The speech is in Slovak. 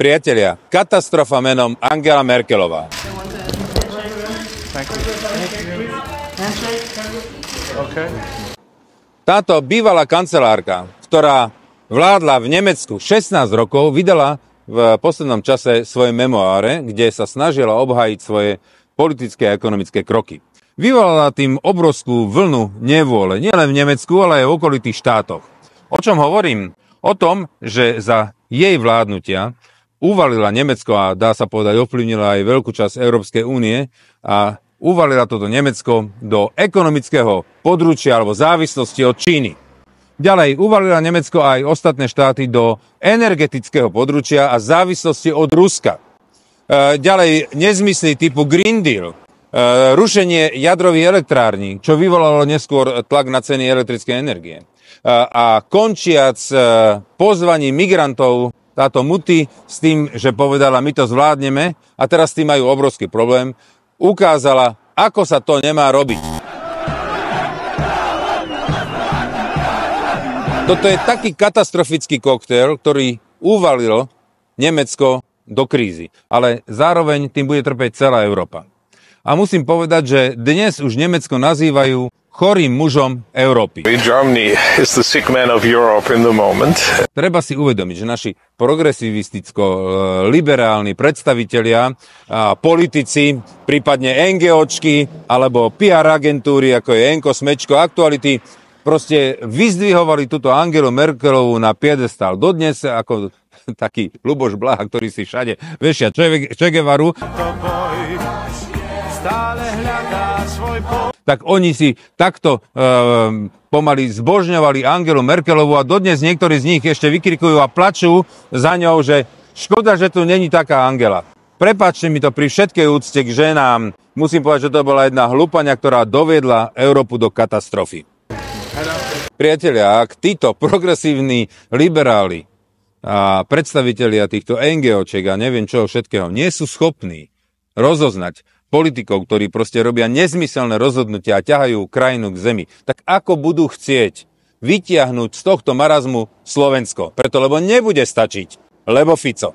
Priatelia, katastrofa menom Angela Merkelová. Táto bývalá kancelárka, ktorá vládla v Nemecku 16 rokov, vydala v poslednom čase svoje memoáre, kde sa snažila obhájiť svoje politické a ekonomické kroky. Vyvolala tým obrovskú vlnu nevôle, nielen v Nemecku, ale aj v okolitých štátoch. O čom hovorím? O tom, že za jej vládnutia uvalila Nemecko a dá sa povedať ovplyvnila aj veľkú časť Európskej únie a uvalila toto Nemecko do ekonomického područia alebo závislosti od Číny. Ďalej uvalila Nemecko aj ostatné štáty do energetického područia a závislosti od Ruska. Ďalej nezmysly typu Green Deal, rušenie jadrových elektrární, čo vyvolalo neskôr tlak na ceny elektrickej energie. A končiac pozvaním migrantov, táto Mutti s tým, že povedala, my to zvládneme a teraz s tým majú obrovský problém, ukázala, ako sa to nemá robiť. Toto je taký katastrofický koktail, ktorý uvalil Nemecko do krízy. Ale zároveň tým bude trpeť celá Európa. A musím povedať, že dnes už Nemecko nazývajú chorým mužom Európy. Treba si uvedomiť, že naši progresivisticko-liberálni predstavitelia, politici, prípadne NGOčky alebo PR agentúry, ako je Enko, Smečko, Aktuality, proste vyzdvihovali túto Angelu Merkelovú na piedestál. Dodnes ako taký Ľuboš Blaha, ktorý si všade vešia Che Guevaru, tak oni si takto pomaly zbožňovali Angelu Merkelovú a dodnes niektorí z nich ešte vykrikujú a plačú za ňou, že škoda, že tu není taká Angela. Prepáčte mi to pri všetkej úcte k ženám. Musím povedať, že to bola jedna hlúpaňa, ktorá doviedla Európu do katastrofy. Priatelia, ak títo progresívni liberáli a predstavitelia týchto NGOček a neviem čoho všetkého nie sú schopní rozoznať politikov, ktorí proste robia nezmyselné rozhodnutia a ťahajú krajinu k zemi, tak ako budú chcieť vytiahnuť z tohto marazmu Slovensko? Preto, lebo nebude stačiť, lebo Fico.